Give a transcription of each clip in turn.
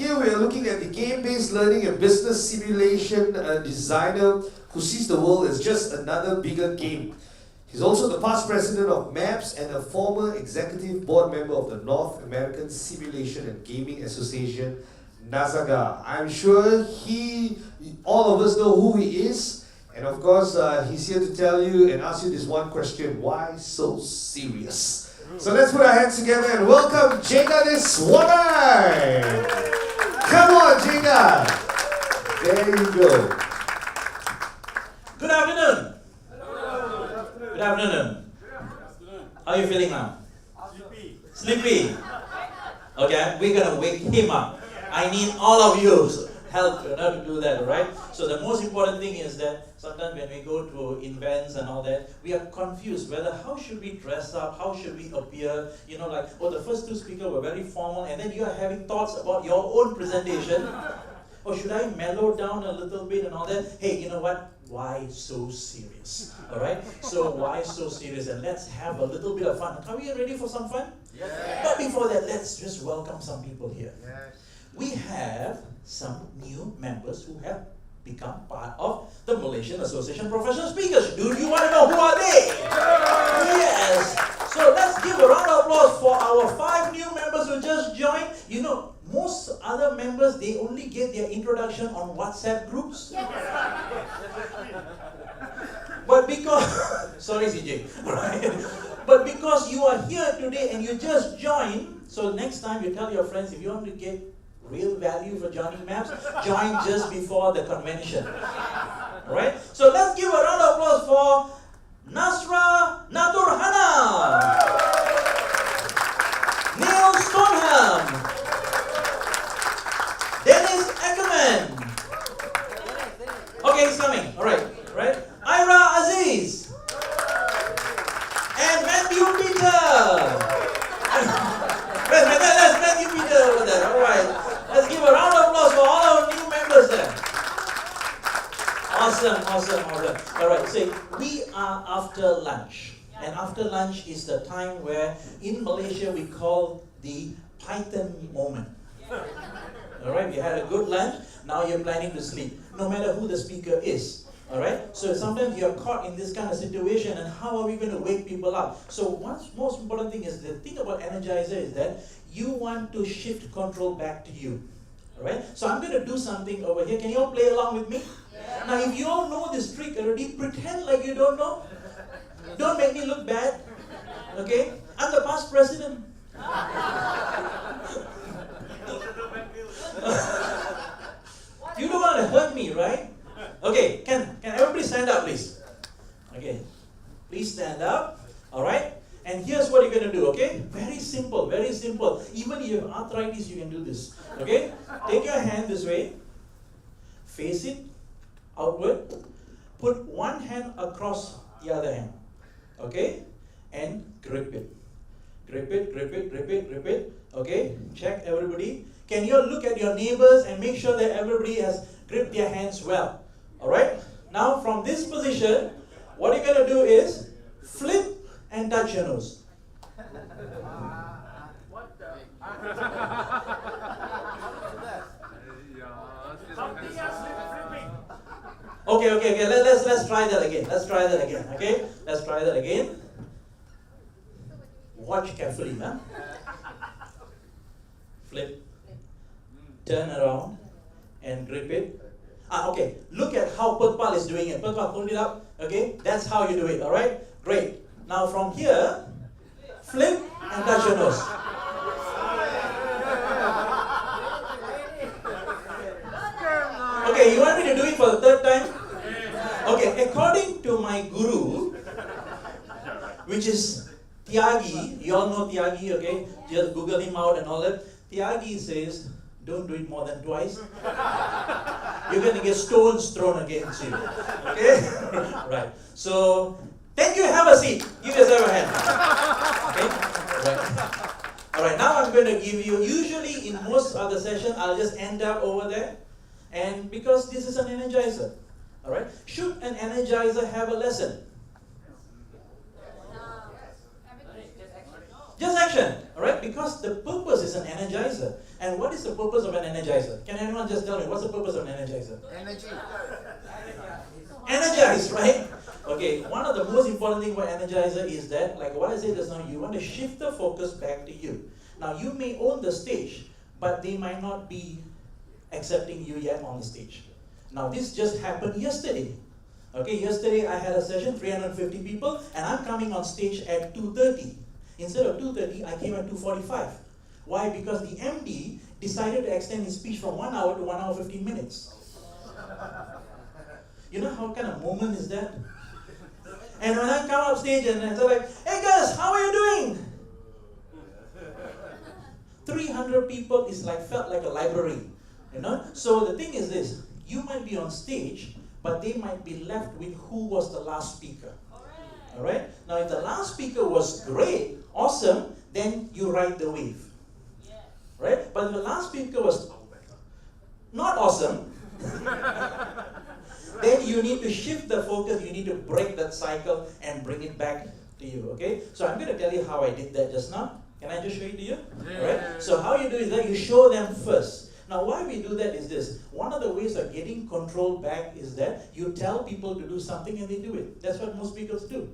here we are looking at the game-based learning and business simulation designer who sees the world as just another bigger game. He's also the past president of MAPS and a former executive board member of the North American Simulation and Gaming Association, NASAGA. I'm sure all of us know who he is, and of course he's here to tell you and ask you this one question: why so serious? So let's put our hands together and welcome Jega this morning. Come on, Jega. There you go. Good afternoon. Good afternoon. How are you feeling now? Sleepy. Okay, we're gonna wake him up. I need all of you help to do that, right? So the most important thing is that sometimes when we go to events and all that, we are confused whether how should we dress up, how should we appear, like, the first two speakers were very formal, and then you are having thoughts about your own presentation. Or should I mellow down a little bit and all that? Hey, you know what? Why so serious? Alright? So why so serious? And let's have a little bit of fun. Are we ready for some fun? Yes. But before that, let's just welcome some people here. Yes. We have some new members who have become part of the Malaysian Association of Professional Speakers. Do you want to know who are they? Yes. So let's give a round of applause for our 5 new members who just joined. Most other members, they only get their introduction on WhatsApp groups. But because, sorry CJ, right? But because you are here today and you just joined, so next time you tell your friends, if you want to get real value for joining MAPS, join just before the convention. Alright? So let's give a round of applause for Nasra Naturhana, Neil Stoneham, Dennis Ackerman. Okay, he's coming. Alright, right? Ira Aziz. And Matthew Peter. Let's Matthew Peter over there. Alright. Let's give a round of applause for all our new members there. Awesome. Alright, so we are after lunch. And after lunch is the time where in Malaysia we call the Python moment. Alright, we had a good lunch, now you're planning to sleep, no matter who the speaker is. Alright, so sometimes you're caught in this kind of situation, and how are we going to wake people up? So one most important thing is, the thing about Energize is that you want to shift control back to you. Alright, so I'm going to do something over here. Can you all play along with me? Yeah. Now if you all know this trick already, pretend like you don't know. Don't make me look bad. Okay, I'm the past president. You don't want to hurt me, right? Okay, can everybody stand up, please? Okay, please stand up. Alright? And here's what you're going to do, okay? Very simple, very simple. Even if you have arthritis, you can do this. Okay? Take your hand this way. Face it outward. Put one hand across the other hand. Okay? And grip it. Grip it. Okay? Check everybody. Can you look at your neighbors and make sure that everybody has gripped their hands well? Alright? Now from this position, what you're going to do is flip and touch your nose. What the? Okay. Let's try that again. Okay? Let's try that again. Watch carefully, huh? Flip. Turn around and grip it. Okay. Look at how Purpal is doing it. Purpal, hold it up. Okay? That's how you do it. Alright? Great. Now from here, flip and touch your nose. Okay, you want me to do it for the 3rd time? Okay, according to my guru, which is Tyagi, you all know Tyagi, okay? Just Google him out and all that. Tyagi says, don't do it more than twice. You're going to get stones thrown against you. Okay? Right. So, thank you. Have a seat. Give yourself a hand. Okay? Right. Alright, now I'm going to give you, usually in most other sessions, I'll just end up over there. And because this is an energizer. Alright? Should an energizer have a lesson? Just action, alright? Because the purpose is an energizer. And what is the purpose of an energizer? Can anyone just tell me, what's the purpose of an energizer? Energy. Energize, right? Okay, one of the most important things about energizer is that, like what I said just now, you want to shift the focus back to you. Now, you may own the stage, but they might not be accepting you yet on the stage. Now, this just happened yesterday. Okay, yesterday I had a session, 350 people, and I'm coming on stage at 2:30. Instead of 2:30, I came at 2:45. Why? Because the MD decided to extend his speech from 1 hour to 1 hour 15 minutes. You know how kind of moment is that? And when I come up stage and I say like, hey guys, how are you doing? 300 people is like, felt like a library, you know? So the thing is this, you might be on stage, but they might be left with who was the last speaker. All right? Now, if the last speaker was great, awesome, then you ride the wave. Right? But if the last speaker was not awesome, then you need to shift the focus, you need to break that cycle and bring it back to you, okay? So I'm going to tell you how I did that just now. Can I just show it to you? Yeah. Right? So how you do is that you show them first. Now why we do that is this. One of the ways of getting control back is that you tell people to do something and they do it. That's what most speakers do.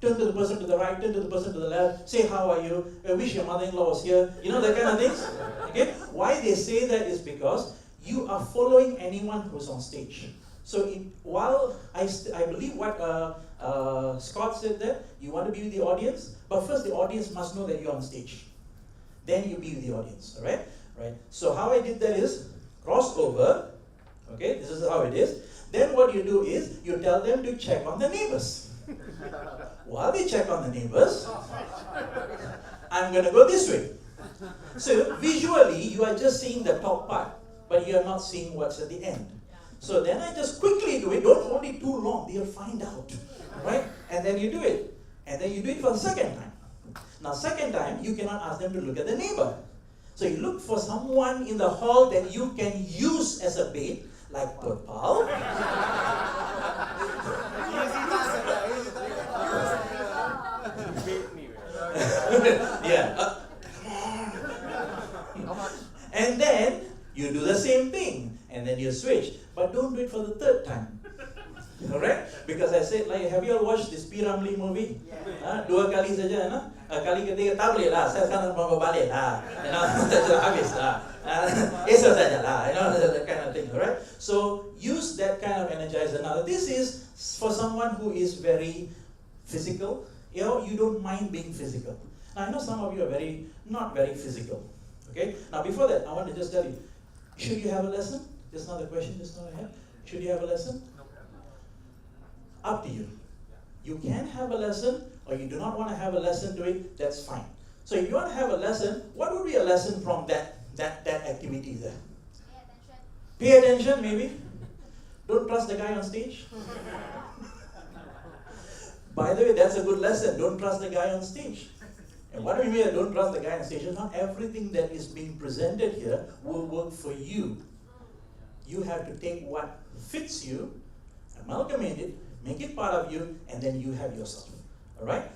Turn to the person to the right, turn to the person to the left, say how are you, I wish your mother-in-law was here, you know, that kind of things. Okay? Why they say that is because you are following anyone who's on stage. So while I believe what Scott said that, you want to be with the audience, but first the audience must know that you're on stage. Then you be with the audience, alright? Right. So how I did that is, cross over, okay, this is how it is. Then what you do is, you tell them to check on the neighbors. While they check on the neighbors, I'm going to go this way. So visually, you are just seeing the top part, but you are not seeing what's at the end. So then I just quickly do it, don't hold it too long, they'll find out, right? And then you do it. And then you do it for the second time. Now second time, you cannot ask them to look at the neighbor. So you look for someone in the hall that you can use as a bait, like Purple. Yeah. And then you do the same thing, and then you switch, but don't do it for the third time. Alright? Because I said, like, have you all watched this P. Ramlee movie? Dua kali saja, no? Kali ketiga tak boleh lah. Saya sekarang mau balik lah. You know, sudah habis lah. Esok saja lah. You know, that kind of thing. Alright? So use that kind of energizer. Now, this is for someone who is very physical. You know, you don't mind being physical. Now, I know some of you are not very physical. Okay? Now, before that, I want to just tell you, should you have a lesson? Just now the question just now I had. Should you have a lesson? Up to you. You can have a lesson, or you do not want to have a lesson to it, that's fine. So if you want to have a lesson, what would be a lesson from that activity there? Pay attention, maybe. Don't trust the guy on stage. By the way, that's a good lesson. Don't trust the guy on stage. And what do we mean don't trust the guy on stage? Not everything that is being presented here will work for you. You have to take what fits you, amalgamate it, make it part of you, and then you have yourself. Alright?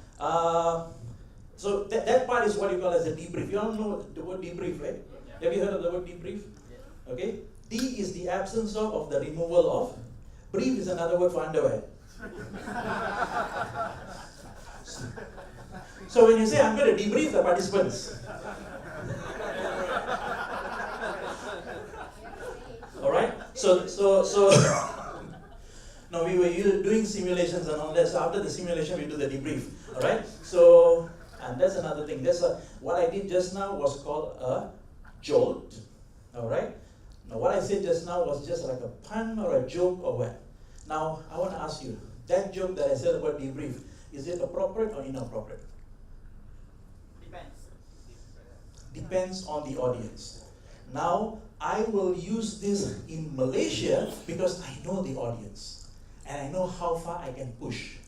So that part is what you call as a debrief. You all know the word debrief, right? Yeah. Have you heard of the word debrief? Yeah. Okay? D is the absence of the removal of. Brief is another word for underwear. So when you say, I'm going to debrief the participants. Alright? So now we were doing simulations and all that. So after the simulation, we do the debrief. Alright? So, and that's another thing. What I did just now was called a jolt. Alright? Now what I said just now was just like a pun or a joke or what? Now, I want to ask you, that joke that I said about debrief, is it appropriate or inappropriate? Depends on the audience. Now, I will use this in Malaysia because I know the audience and I know how far I can push.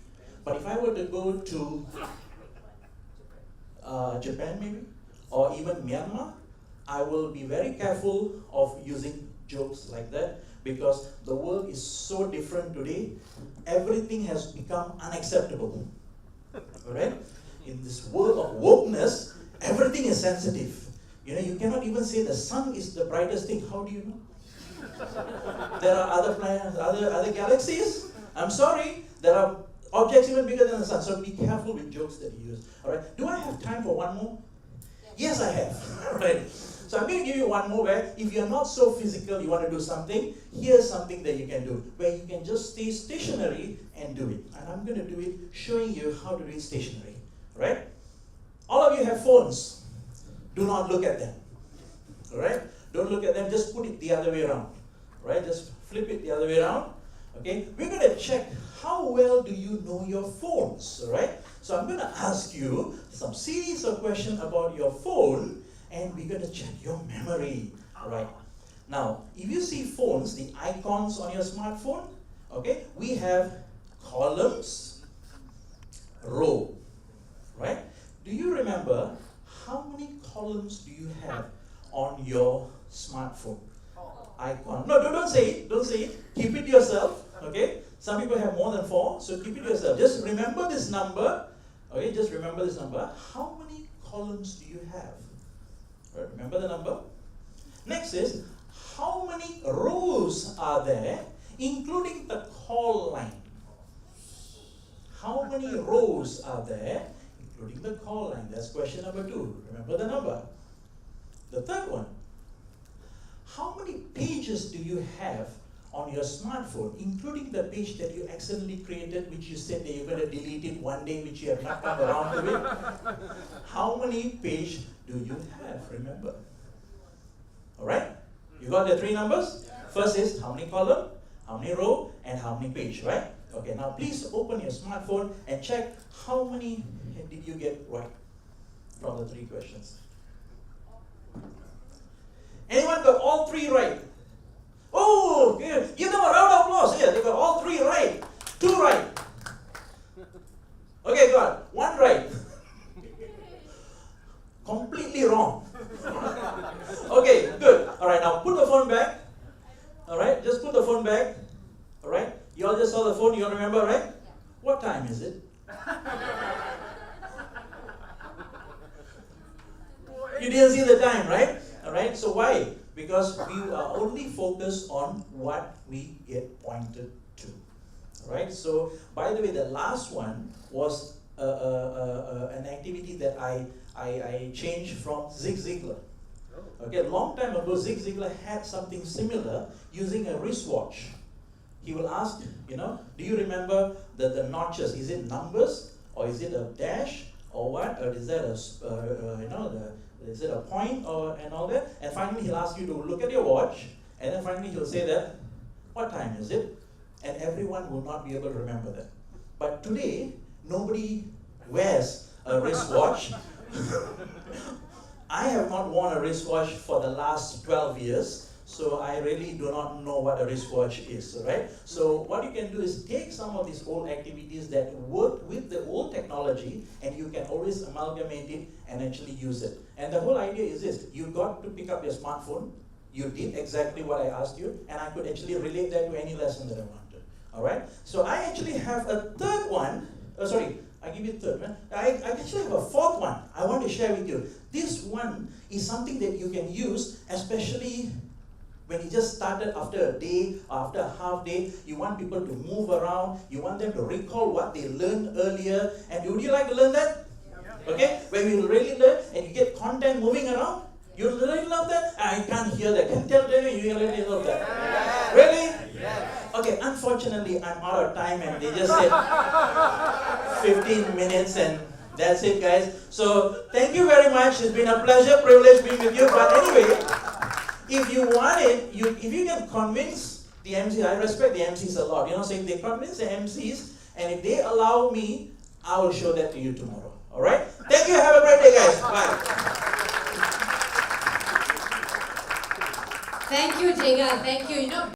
But if I were to go to Japan maybe, or even Myanmar, I will be very careful of using jokes like that because the world is so different today. Everything has become unacceptable. Alright? In this world of wokeness, Everything is sensitive. You cannot even say the sun is the brightest thing. How do you know? There are other planets, other galaxies. I'm sorry, there are objects even bigger than the sun. So be careful with jokes that you use. All right. Do I have time for one more? Yes, I have. All right. So I'm going to give you one more where if you're not so physical, you want to do something, here's something that you can do where you can just stay stationary and do it. And I'm going to do it showing you how to do it stationary. Right? All of you have phones. Do not look at them. All right? Don't look at them. Just put it the other way around. Right? Just flip it the other way around. Okay? We're going to check how well do you know your phones. All right? So I'm going to ask you some series of questions about your phone, and we're going to check your memory. All right? Now, if you see phones, the icons on your smartphone, okay, we have columns, row. Right? Do you remember how many columns do you have on your smartphone? Icon. No, don't say it. Don't say it. Keep it yourself. Okay? Some people have more than 4, so keep it yourself. Just remember this number. Okay, just remember this number. How many columns do you have? Right, remember the number? Next is, how many rows are there, including the call line? How many rows are there, including the call line? That's question number 2. Remember the number. The third one, how many pages do you have on your smartphone, including the page that you accidentally created, which you said that you're going to delete it one day, which you have not come around to it? How many pages do you have? Remember. Alright? You got the 3 numbers? First is how many column, how many row, and how many page, right? Okay, now please open your smartphone and check how many did you get right from the 3 questions. Anyone got all 3 right? Oh, good. Give them a round of applause. Here, they got all 3 right. 2 right. Okay, good. 1 right. Completely wrong. Okay, good. Alright, now put the phone back. Alright, just put the phone back. Alright, you all just saw the phone, you all remember, right? What time is it? You didn't see the time, right? Alright, so why? Because we are only focused on what we get pointed to. Alright, so by the way, the last one was an activity that I changed from Zig Ziglar. Okay, a long time ago, Zig Ziglar had something similar using a wristwatch. He will ask, do you remember the notches? Is it numbers, or is it a dash, or what? Or is that is it a point, and all that? And finally, he'll ask you to look at your watch, and then finally he'll say that, what time is it? And everyone will not be able to remember that. But today, nobody wears a wristwatch. I have not worn a wristwatch for the last 12 years. So I really do not know what a wristwatch is, right? So what you can do is take some of these old activities that work with the old technology, and you can always amalgamate it and actually use it. And the whole idea is this: you got to pick up your smartphone, you did exactly what I asked you, and I could actually relate that to any lesson that I wanted. All right? So I actually have a third one. I give you a third one. I actually have a fourth one I want to share with you. This one is something that you can use, especially when you just started after a day or after a half day. You want people to move around. You want them to recall what they learned earlier. And would you like to learn that? Okay? When you really learn and you get content moving around, you really love that? I can't hear that. Can tell me you really love that. Really? Okay, unfortunately, I'm out of time and they just said 15 minutes and that's it, guys. So, thank you very much. It's been a pleasure, privilege being with you. But anyway, if you want it, if you can convince the MCs, I respect the MCs a lot. So if they convince the MCs and if they allow me, I will show that to you tomorrow. Alright? Thank you. Have a great day, guys. Bye. Thank you, Jega. Thank you.